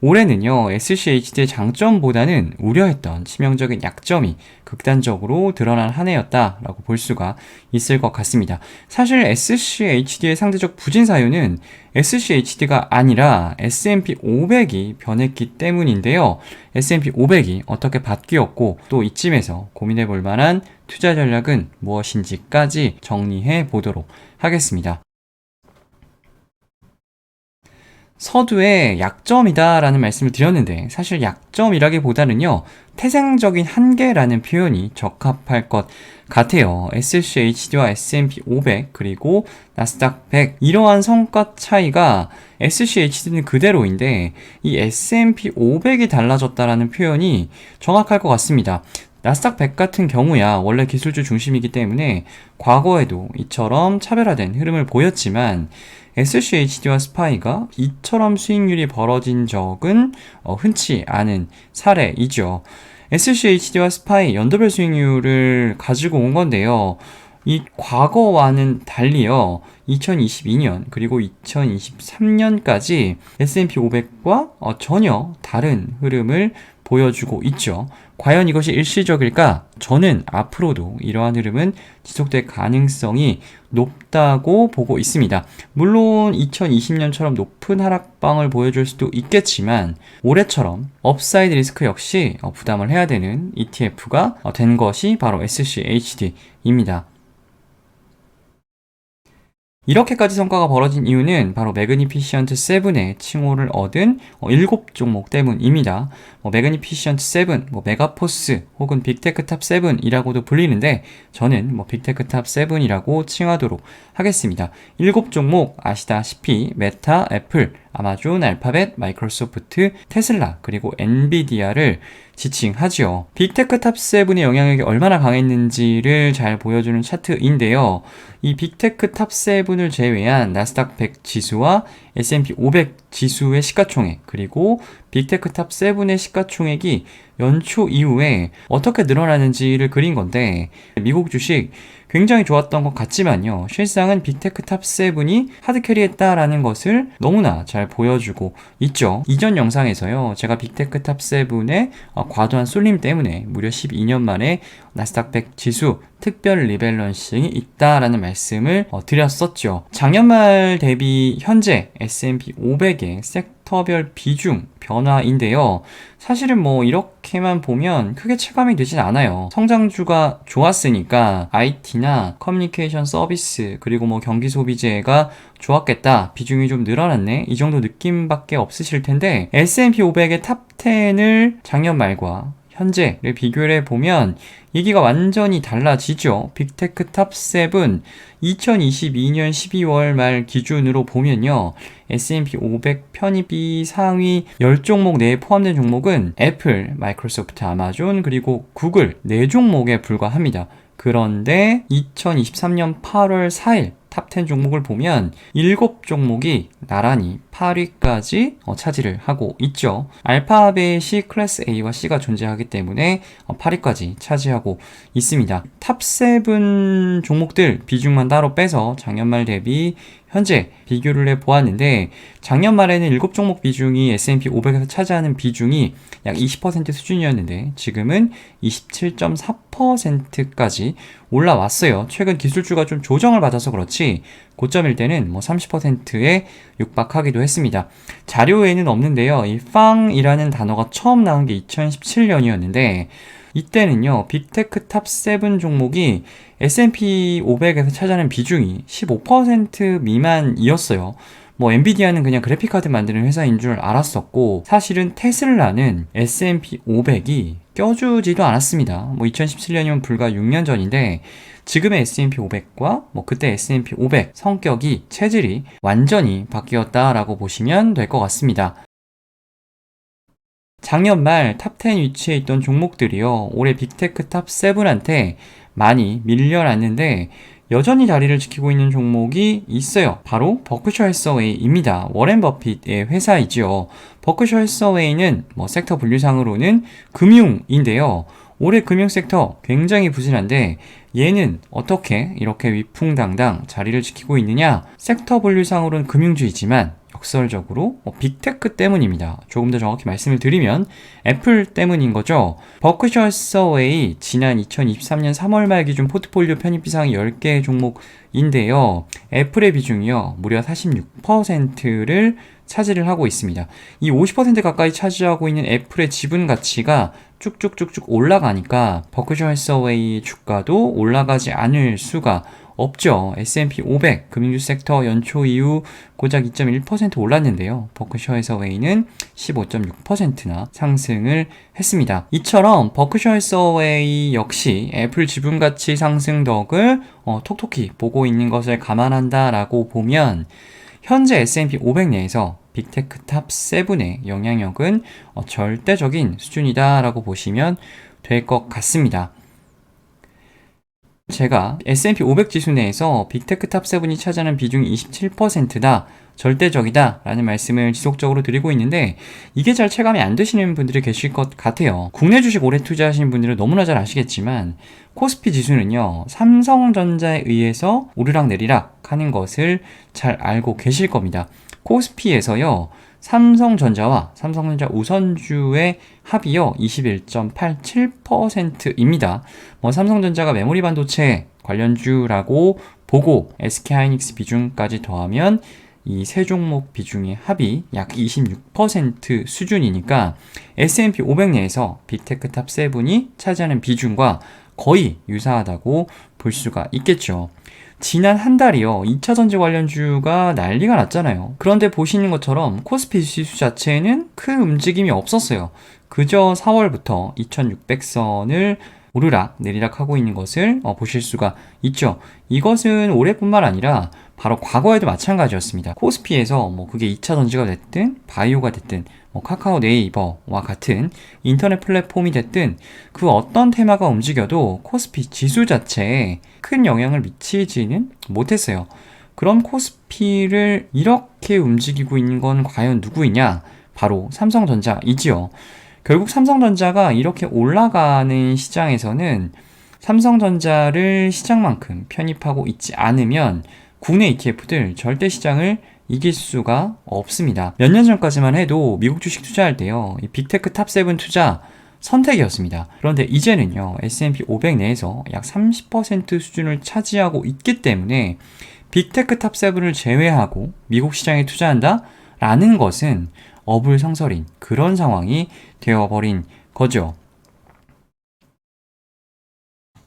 올해는요, SCHD의 장점보다는 우려했던 치명적인 약점이 극단적으로 드러난 한 해였다라고 볼 수가 있을 것 같습니다. 사실 SCHD의 상대적 부진 사유는 SCHD가 아니라 S&P 500이 변했기 때문인데요. S&P 500이 어떻게 바뀌었고 또 이쯤에서 고민해 볼 만한 투자 전략은 무엇인지까지 정리해 보도록 하겠습니다. 서두에 약점이다라는 말씀을 드렸는데 사실 약점이라기보다는요, 태생적인 한계라는 표현이 적합할 것 같아요. SCHD와 S&P 500 그리고 나스닥 100 이러한 성과 차이가 SCHD는 그대로인데 이 S&P 500이 달라졌다라는 표현이 정확할 것 같습니다. 나스닥 100 같은 경우야 원래 기술주 중심이기 때문에 과거에도 이처럼 차별화된 흐름을 보였지만 SCHD와 스파이가 이처럼 수익률이 벌어진 적은 흔치 않은 사례이죠. SCHD와 스파이 연도별 수익률을 가지고 온 건데요. 이 과거와는 달리요. 2022년 그리고 2023년까지 S&P 500과 전혀 다른 흐름을 보여주고 있죠. 과연 이것이 일시적일까? 저는 앞으로도 이러한 흐름은 지속될 가능성이 높다고 보고 있습니다. 물론 2020년처럼 높은 하락방을 보여줄 수도 있겠지만 올해처럼 업사이드 리스크 역시 부담을 해야 되는 ETF가 된 것이 바로 SCHD입니다. 이렇게까지 성과가 벌어진 이유는 바로 매그니피션트 7의 칭호를 얻은 7종목 때문입니다. 매그니피션트 7, 메가포스 혹은 빅테크탑 7이라고도 불리는데 저는 빅테크탑 7이라고 칭하도록 하겠습니다. 7종목 아시다시피 메타, 애플, 아마존, 알파벳, 마이크로소프트, 테슬라, 그리고 엔비디아를 지칭하죠. 빅테크탑 7의 영향력이 얼마나 강했는지를 잘 보여주는 차트인데요. 이 빅테크탑 7을 제외한 나스닥 100 지수와 S&P 500 지수의 시가총액 그리고 빅테크탑 7의 시가총액이 연초 이후에 어떻게 늘어나는지를 그린 건데 미국 주식 굉장히 좋았던 것 같지만요. 실상은 빅테크탑 7이 하드캐리했다라는 것을 너무나 잘 보여주고 있죠. 이전 영상에서요. 제가 빅테크탑 7의 과도한 쏠림 때문에 무려 12년 만에 나스닥 100 지수 특별 리밸런싱이 있다라는 말씀을 드렸었죠. 작년 말 대비 현재 S&P 500의 섹터별 비중 변화인데요. 사실은 이렇게만 보면 크게 체감이 되진 않아요. 성장주가 좋았으니까 IT나 커뮤니케이션 서비스 그리고 경기 소비재가 좋았겠다. 비중이 좀 늘어났네. 이 정도 느낌밖에 없으실 텐데 S&P 500의 탑 10을 작년 말과 현재를 비교를 해보면 얘기가 완전히 달라지죠. 빅테크 탑 7 2022년 12월 말 기준으로 보면요. S&P 500 편입비 상위 10종목 내에 포함된 종목은 애플, 마이크로소프트, 아마존, 그리고 구글 4종목에 불과합니다. 그런데 2023년 8월 4일 탑 10 종목을 보면 7종목이 나란히 8위까지 차지를 하고 있죠. 알파벳이 클래스 A와 C가 존재하기 때문에 8위까지 차지하고 있습니다. 탑 7 종목들 비중만 따로 빼서 작년 말 대비 현재 비교를 해보았는데 작년 말에는 7종목 비중이 S&P 500에서 차지하는 비중이 약 20% 수준이었는데 지금은 27.4%까지 올라왔어요. 최근 기술주가 좀 조정을 받아서 그렇지 고점일 때는 30%에 육박하기도 했습니다. 자료에는 없는데요. 이 팡이라는 단어가 처음 나온 게 2017년이었는데 이때는요, 빅테크 탑 7 종목이 S&P 500에서 차지하는 비중이 15% 미만이었어요. 엔비디아는 그냥 그래픽카드 만드는 회사인 줄 알았었고, 사실은 테슬라는 S&P 500이 껴주지도 않았습니다. 2017년이면 불과 6년 전인데, 지금의 S&P 500과 그때 S&P 500 성격이, 체질이 완전히 바뀌었다라고 보시면 될 것 같습니다. 작년 말 탑 10 위치에 있던 종목들이요. 올해 빅테크 탑 7한테 많이 밀려났는데 여전히 자리를 지키고 있는 종목이 있어요. 바로 버크셔 해서웨이입니다. 워렌 버핏의 회사이죠. 버크셔 해서웨이는 섹터 분류상으로는 금융인데요. 올해 금융 섹터 굉장히 부진한데 얘는 어떻게 이렇게 위풍당당 자리를 지키고 있느냐? 섹터 분류상으로는 금융주이지만 역설적으로 빅테크 때문입니다. 조금 더 정확히 말씀을 드리면 애플 때문인 거죠. 버크셔 해서웨이 지난 2023년 3월 말 기준 포트폴리오 편입 비상이 10개 종목인데요. 애플의 비중이요. 무려 46%를 차지를 하고 있습니다. 이 50% 가까이 차지하고 있는 애플의 지분 가치가 쭉쭉쭉쭉 올라가니까 버크셔 해서웨이 주가도 올라가지 않을 수가 없죠. S&P 500 금융주 섹터 연초 이후 고작 2.1% 올랐는데요. 버크셔 해서웨이는 15.6%나 상승을 했습니다. 이처럼 버크셔 해서웨이 역시 애플 지분 가치 상승 덕을 톡톡히 보고 있는 것을 감안한다라고 보면 현재 S&P 500 내에서 빅테크 탑 7의 영향력은 절대적인 수준이다라고 보시면 될 것 같습니다. 제가 S&P 500 지수 내에서 빅테크 탑 7이 차지하는 비중이 27%다, 절대적이다 라는 말씀을 지속적으로 드리고 있는데 이게 잘 체감이 안 되시는 분들이 계실 것 같아요. 국내 주식 오래 투자하시는 분들은 너무나 잘 아시겠지만 코스피 지수는요, 삼성전자에 의해서 오르락 내리락 하는 것을 잘 알고 계실 겁니다. 코스피에서요, 삼성전자와 삼성전자 우선주의 합이요 21.87%입니다. 삼성전자가 메모리 반도체 관련주라고 보고 SK하이닉스 비중까지 더하면 이 세 종목 비중의 합이 약 26% 수준이니까 S&P 500 내에서 빅테크 탑 7이 차지하는 비중과 거의 유사하다고 볼 수가 있겠죠. 지난 한 달이요, 2차전지 관련주가 난리가 났잖아요. 그런데 보시는 것처럼 코스피 지수 자체에는 큰 움직임이 없었어요. 그저 4월부터 2600선을 오르락 내리락 하고 있는 것을 보실 수가 있죠. 이것은 올해뿐만 아니라 바로 과거에도 마찬가지였습니다. 코스피에서 그게 2차 전지가 됐든 바이오가 됐든 카카오 네이버와 같은 인터넷 플랫폼이 됐든 그 어떤 테마가 움직여도 코스피 지수 자체에 큰 영향을 미치지는 못했어요. 그럼 코스피를 이렇게 움직이고 있는 건 과연 누구이냐? 바로 삼성전자이지요. 결국 삼성전자가 이렇게 올라가는 시장에서는 삼성전자를 시장만큼 편입하고 있지 않으면 국내 ETF들 절대 시장을 이길 수가 없습니다. 몇 년 전까지만 해도 미국 주식 투자할 때요, 이 빅테크 탑 7 투자 선택이었습니다. 그런데 이제는요, S&P 500 내에서 약 30% 수준을 차지하고 있기 때문에 빅테크 탑 7을 제외하고 미국 시장에 투자한다? 라는 것은 어불성설인 그런 상황이 되어버린 거죠.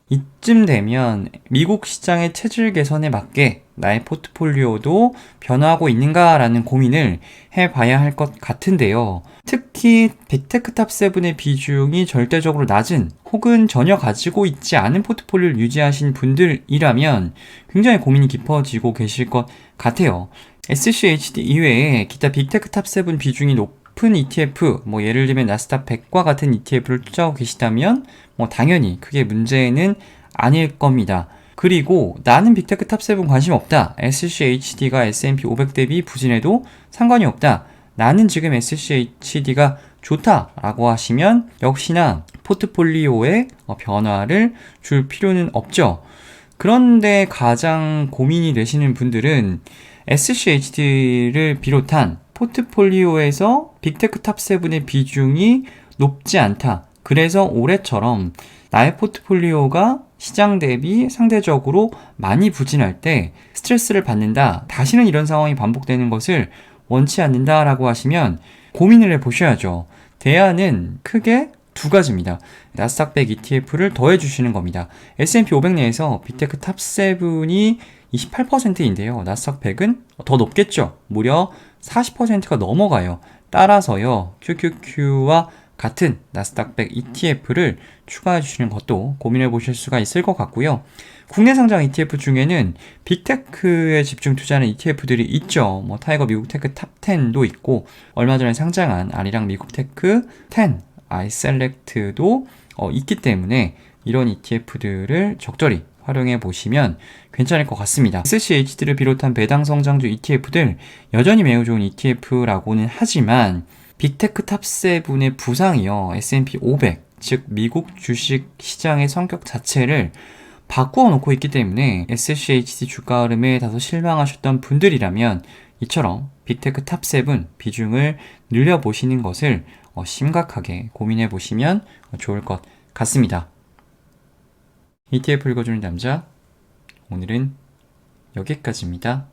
이쯤 되면 미국 시장의 체질 개선에 맞게 나의 포트폴리오도 변화하고 있는가라는 고민을 해봐야 할 것 같은데요. 특히 빅테크 탑 7의 비중이 절대적으로 낮은 혹은 전혀 가지고 있지 않은 포트폴리오를 유지하신 분들이라면 굉장히 고민이 깊어지고 계실 것 같아요. SCHD 이외에 기타 빅테크 탑 7 비중이 높은 ETF, 예를 들면 나스닥 100과 같은 ETF를 투자하고 계시다면 당연히 크게 문제는 아닐 겁니다. 그리고 나는 빅테크 탑 7 관심 없다. SCHD가 S&P 500 대비 부진해도 상관이 없다. 나는 지금 SCHD가 좋다라고 하시면 역시나 포트폴리오에 변화를 줄 필요는 없죠. 그런데 가장 고민이 되시는 분들은 SCHD를 비롯한 포트폴리오에서 빅테크 탑 7의 비중이 높지 않다. 그래서 올해처럼 나의 포트폴리오가 시장 대비 상대적으로 많이 부진할 때 스트레스를 받는다. 다시는 이런 상황이 반복되는 것을 원치 않는다라고 하시면 고민을 해보셔야죠. 대안은 크게 두 가지입니다. 나스닥 100 ETF를 더해주시는 겁니다. S&P 500 내에서 빅테크 탑 7이 28%인데요. 나스닥 100은 더 높겠죠. 무려 40%가 넘어가요. 따라서요, QQQ와 같은 나스닥 100 ETF를 추가해 주시는 것도 고민해 보실 수가 있을 것 같고요. 국내 상장 ETF 중에는 빅테크에 집중 투자하는 ETF들이 있죠. 타이거 미국 테크 탑 10도 있고, 얼마 전에 상장한 아리랑 미국 테크 10 아이셀렉트도 있기 때문에 이런 ETF들을 적절히 활용해 보시면 괜찮을 것 같습니다. SCHD를 비롯한 배당 성장주 ETF들 여전히 매우 좋은 ETF라고는 하지만 빅테크 탑 7의 부상이요, S&P 500, 즉 미국 주식 시장의 성격 자체를 바꾸어 놓고 있기 때문에 SCHD 주가 흐름에 다소 실망하셨던 분들이라면 이처럼 빅테크 탑 7 비중을 늘려보시는 것을 심각하게 고민해 보시면 좋을 것 같습니다. ETF 읽어주는 남자, 오늘은 여기까지입니다.